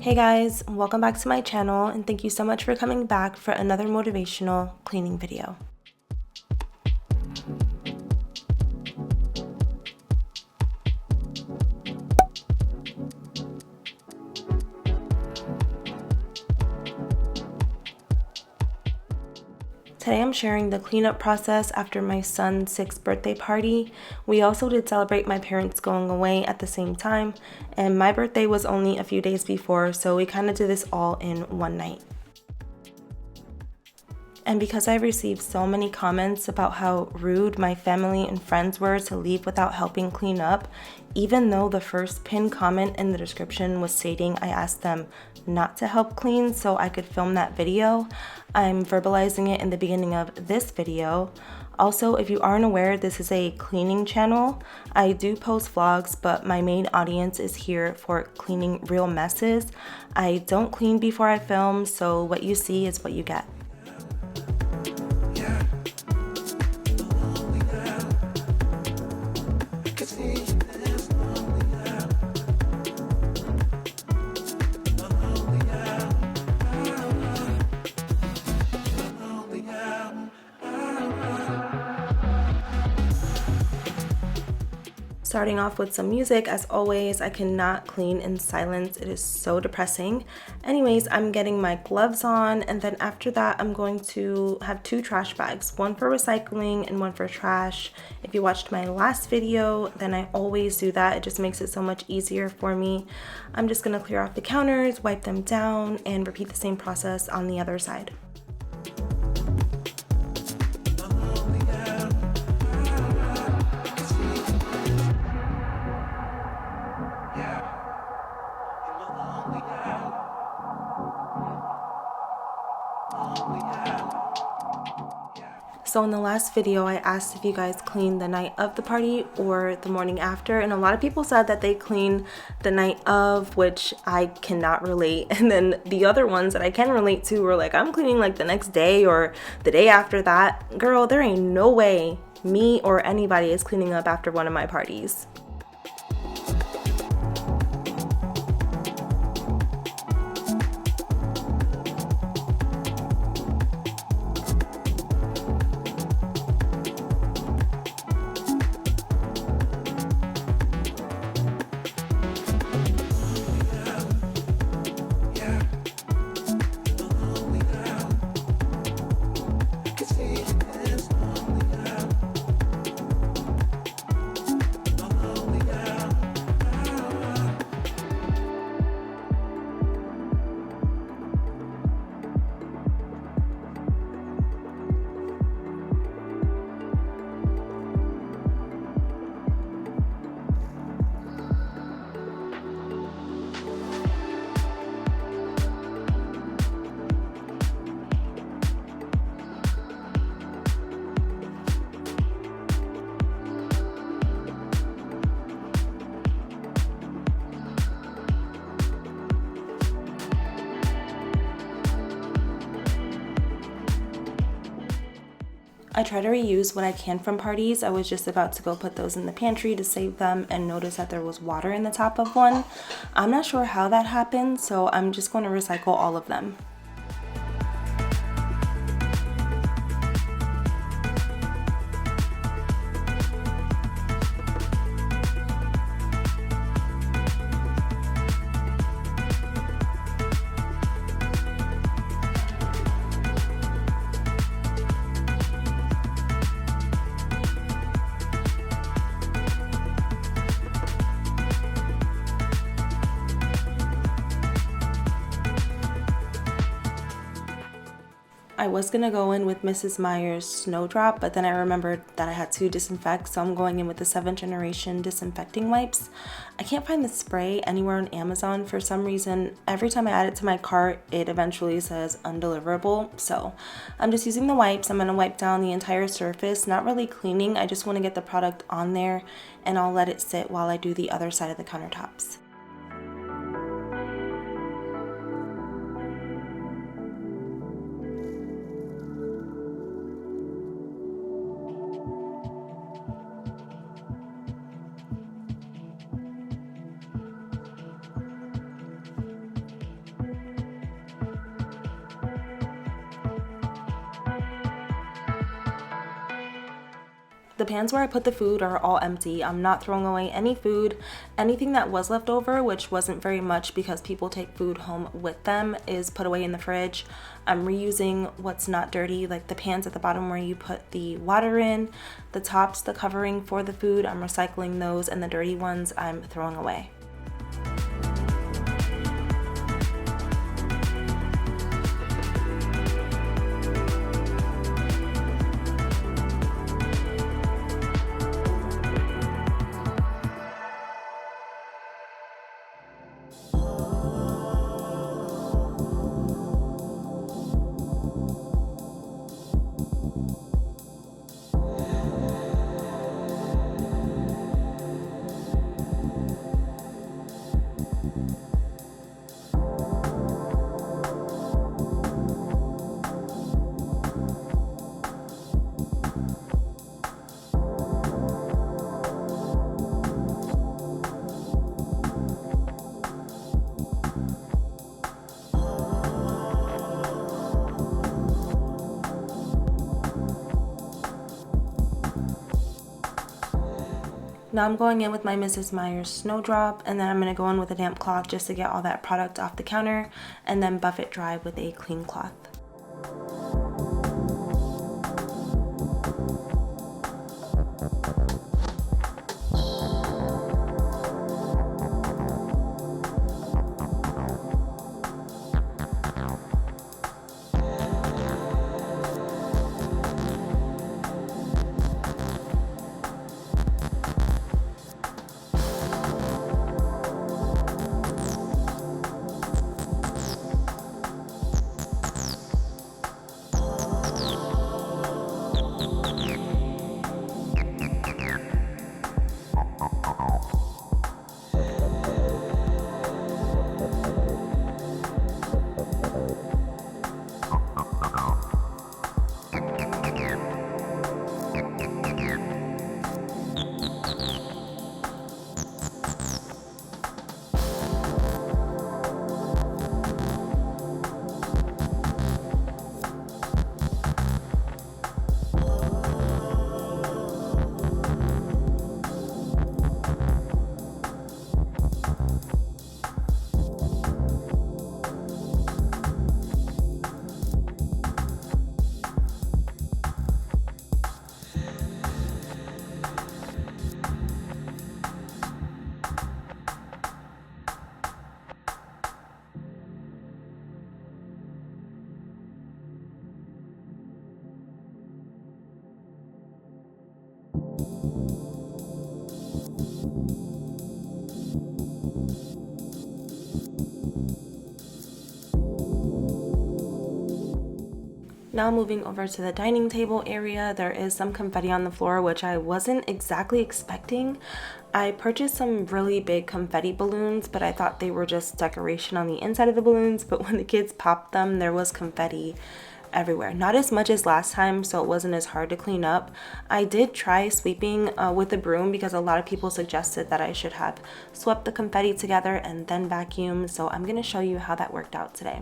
Hey guys, welcome back to my channel and thank you so much for coming back for another motivational cleaning video. Today I'm sharing the cleanup process after my son's 6th birthday party. We also did celebrate my parents going away at the same time, and my birthday was only a few days before, so we kind of did this all in one night. And because I received so many comments about how rude my family and friends were to leave without helping clean up, even though the first pinned comment in the description was stating I asked them not to help clean so I could film that video, I'm verbalizing it in the beginning of this video. Also, if you aren't aware, this is a cleaning channel. I do post vlogs, but my main audience is here for cleaning real messes. I don't clean before I film, so what you see is what you get. Starting off with some music, as always. I cannot clean in silence. It is so depressing. Anyways, I'm getting my gloves on, and then after that, I'm going to have 2 trash bags, one for recycling and one for trash. If you watched my last video, then I always do that. It just makes it so much easier for me. I'm just gonna clear off the counters, wipe them down, and repeat the same process on the other side. So in the last video, I asked if you guys cleaned the night of the party or the morning after, and a lot of people said that they clean the night of, which I cannot relate. And then the other ones that I can relate to were like, I'm cleaning like the next day or the day after that. Girl, there ain't no way me or anybody is cleaning up after one of my parties. I try to reuse what I can from parties. I was just about to go put those in the pantry to save them and notice that there was water in the top of one. I'm not sure how that happened, so I'm just going to recycle all of them. I was gonna go in with Mrs. Meyer's Snowdrop, but then I remembered that I had to disinfect, so I'm going in with the 7th generation disinfecting wipes. I can't find the spray anywhere on Amazon for some reason. Every time I add it to my cart, it eventually says undeliverable, so I'm just using the wipes. I'm gonna wipe down the entire surface, not really cleaning. I just wanna get the product on there, and I'll let it sit while I do the other side of the countertops. The pans where I put the food are all empty. I'm not throwing away any food. Anything that was left over, which wasn't very much because people take food home with them, is put away in the fridge. I'm reusing what's not dirty, like the pans at the bottom where you put the water in, the tops, the covering for the food, I'm recycling those, and the dirty ones I'm throwing away. Now I'm going in with my Mrs. Meyer's Snowdrop, and then I'm going to go in with a damp cloth just to get all that product off the counter, and then buff it dry with a clean cloth. Now moving over to the dining table area, there is some confetti on the floor, which I wasn't exactly expecting. I purchased some really big confetti balloons, but I thought they were just decoration on the inside of the balloons, but when the kids popped them, there was confetti everywhere. Not as much as last time, so it wasn't as hard to clean up. I did try sweeping with a broom because a lot of people suggested that I should have swept the confetti together and then vacuumed, so I'm going to show you how that worked out today.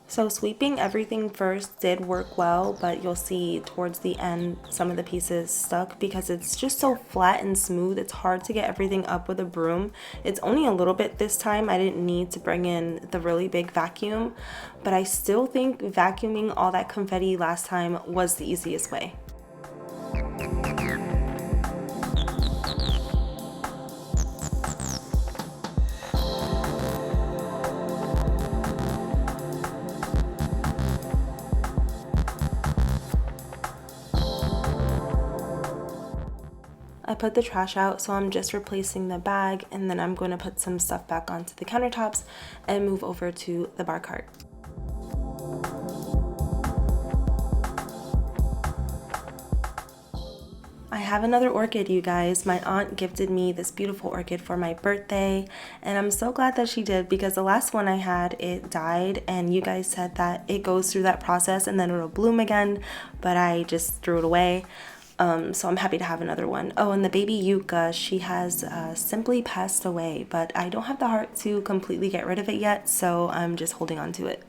So sweeping everything first did work well, but you'll see towards the end some of the pieces stuck because it's just so flat and smooth. It's hard to get everything up with a broom. It's only a little bit this time. I didn't need to bring in the really big vacuum, but I still think vacuuming all that confetti last time was the easiest way. I put the trash out, so I'm just replacing the bag, and then I'm going to put some stuff back onto the countertops and move over to the bar cart. I have another orchid, you guys. My aunt gifted me this beautiful orchid for my birthday, and I'm so glad that she did, because the last one I had, it died, and you guys said that it goes through that process and then it'll bloom again, but I just threw it away. So I'm happy to have another one. Oh, and the baby Yucca, she has simply passed away, but I don't have the heart to completely get rid of it yet, so I'm just holding on to it.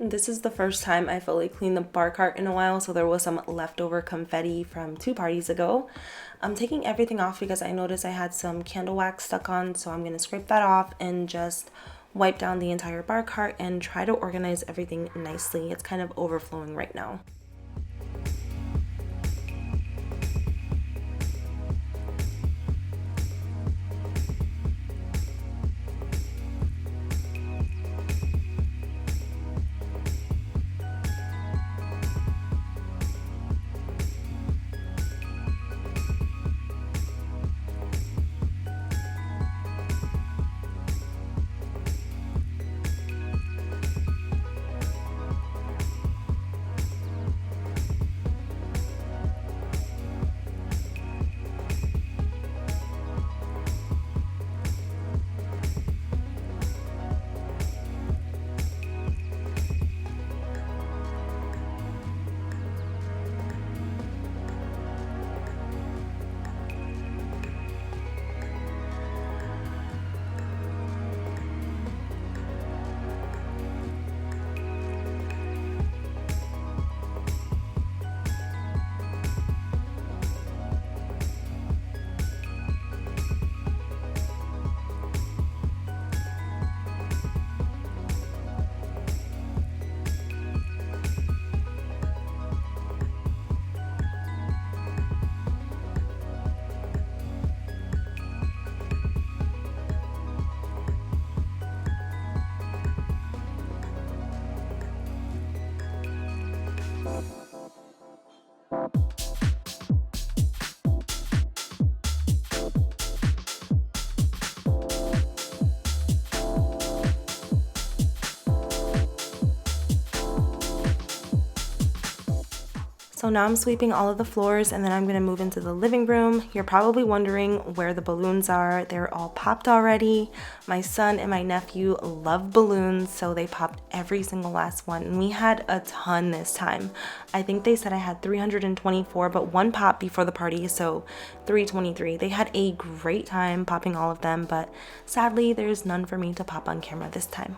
This is the first time I fully cleaned the bar cart in a while, so there was some leftover confetti from 2 parties ago. I'm taking everything off because I noticed I had some candle wax stuck on, so I'm going to scrape that off and just wipe down the entire bar cart and try to organize everything nicely. It's kind of overflowing right now. So now I'm sweeping all of the floors, and then I'm gonna move into the living room. You're probably wondering where the balloons are. They're all popped already. My son and my nephew love balloons, so they popped every single last one. And we had a ton this time. I think they said I had 324, but one popped before the party, so 323. They had a great time popping all of them, but sadly, there's none for me to pop on camera this time.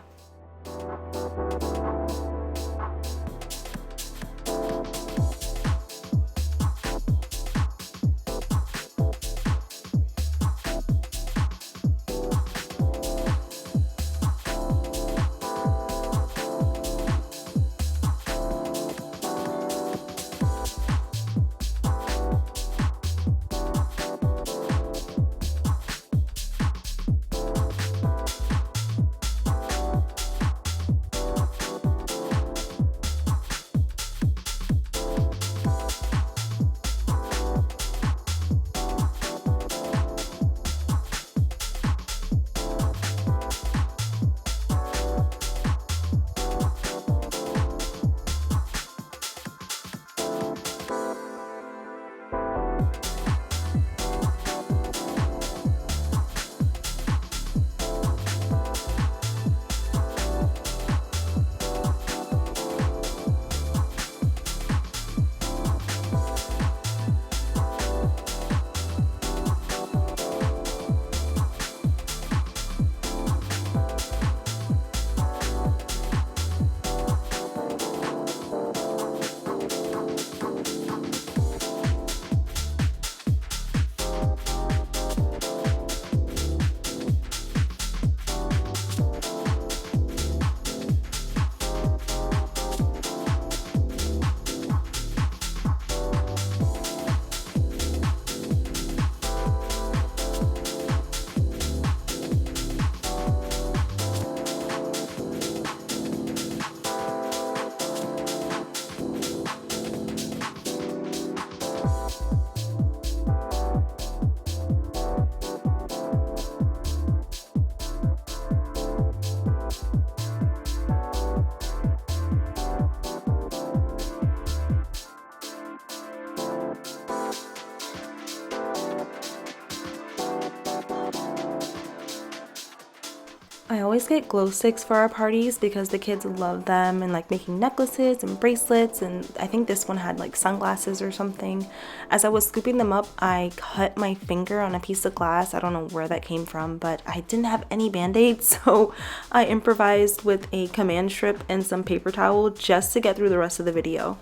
I always get glow sticks for our parties because the kids love them and like making necklaces and bracelets, and I think this one had like sunglasses or something. As I was scooping them up, I cut my finger on a piece of glass. I don't know where that came from, but I didn't have any band-aids, so I improvised with a command strip and some paper towel just to get through the rest of the video.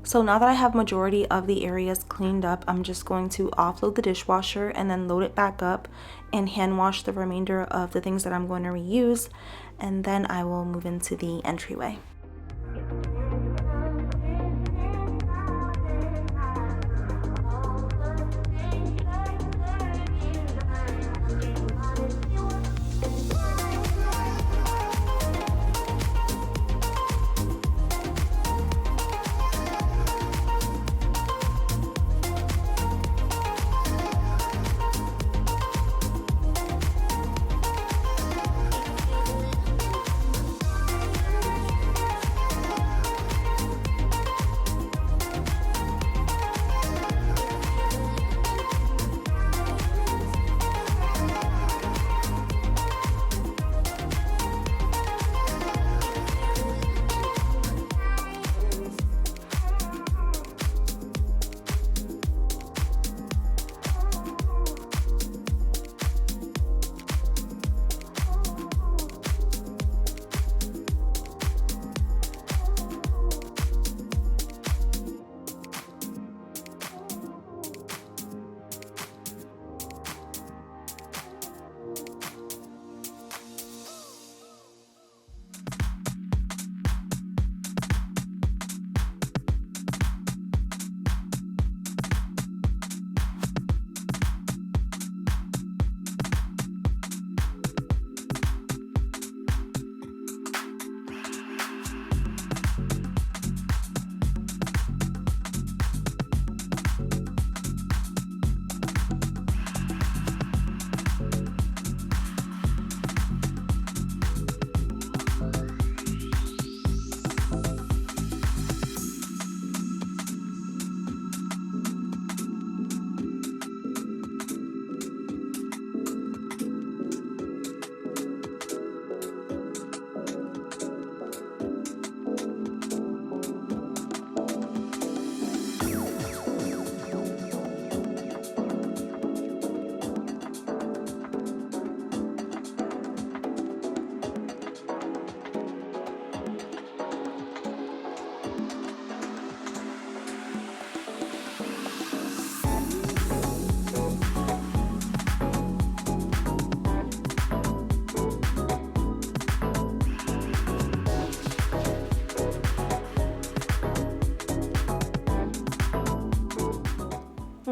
So now that I have majority of the areas cleaned up, I'm just going to offload the dishwasher and then load it back up and hand wash the remainder of the things that I'm going to reuse, and then I will move into the entryway.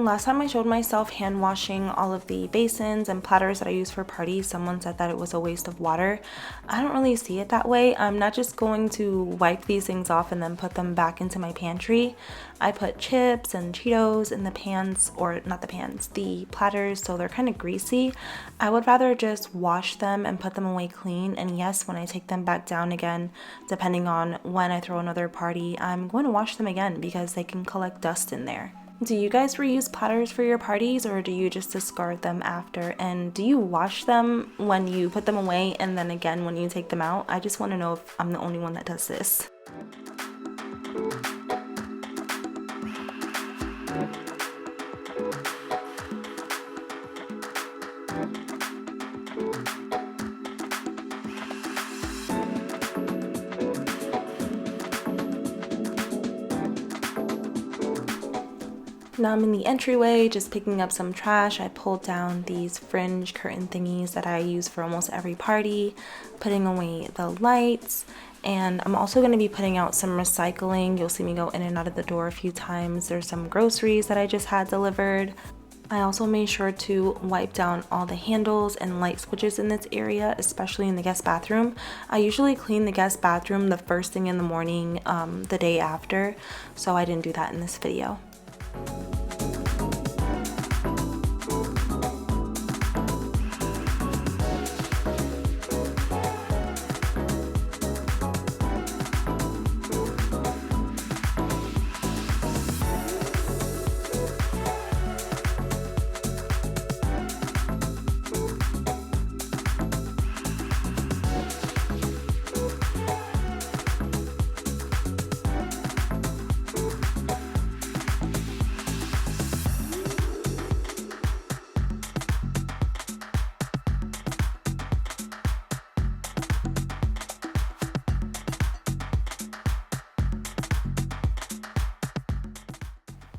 last time I showed myself hand washing all of the basins and platters that I use for parties, someone said that it was a waste of water. I don't really see it that way. I'm not just going to wipe these things off and then put them back into my pantry. I put chips and Cheetos in the pans, or not the pans, the platters, so they're kind of greasy. I would rather just wash them and put them away clean. And yes, when I take them back down again, depending on when I throw another party, I'm going to wash them again because they can collect dust in there. Do you guys reuse platters for your parties, or do you just discard them after? And do you wash them when you put them away and then again when you take them out? I just want to know if I'm the only one that does this. Now I'm in the entryway just picking up some trash. I pulled down these fringe curtain thingies that I use for almost every party, putting away the lights, and I'm also going to be putting out some recycling. You'll see me go in and out of the door a few times. There's some groceries that I just had delivered. I also made sure to wipe down all the handles and light switches in this area, especially in the guest bathroom. I usually clean the guest bathroom the first thing in the morning, the day after, so I didn't do that in this video.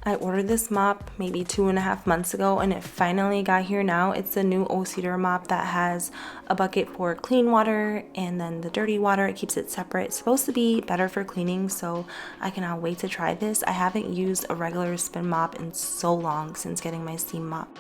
I ordered this mop maybe 2.5 months ago and it finally got here now. It's the new O-Cedar mop that has a bucket for clean water and then the dirty water. It keeps it separate. It's supposed to be better for cleaning, so I cannot wait to try this. I haven't used a regular spin mop in so long since getting my steam mop.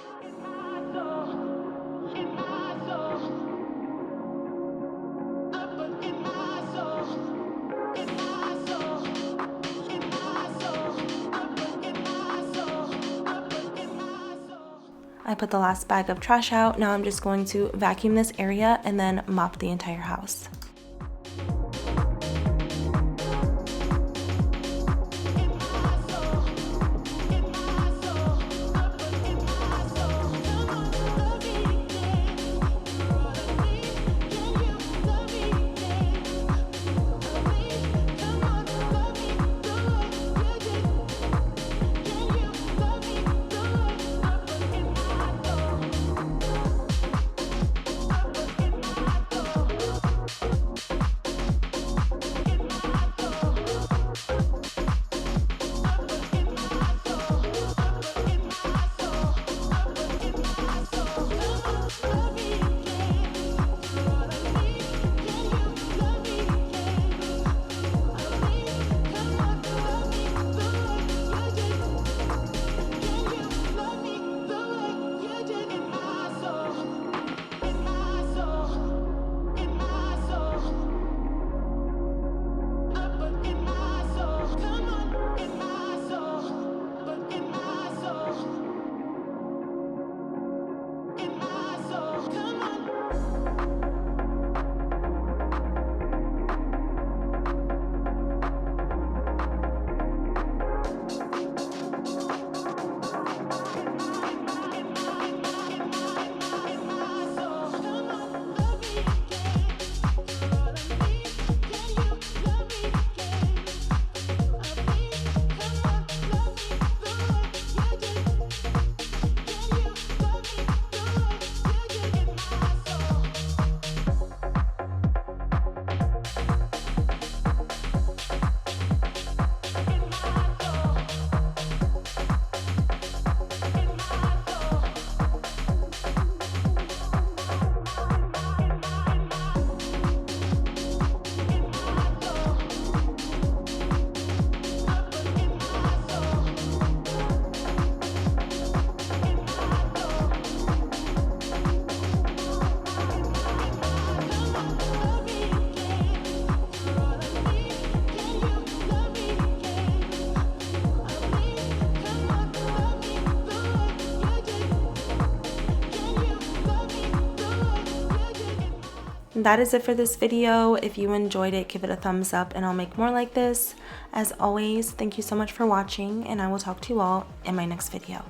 I put the last bag of trash out. Now I'm just going to vacuum this area and then mop the entire house. That is it for this video. If you enjoyed it, give it a thumbs up and I'll make more like this. As always, thank you so much for watching, and I will talk to you all in my next video.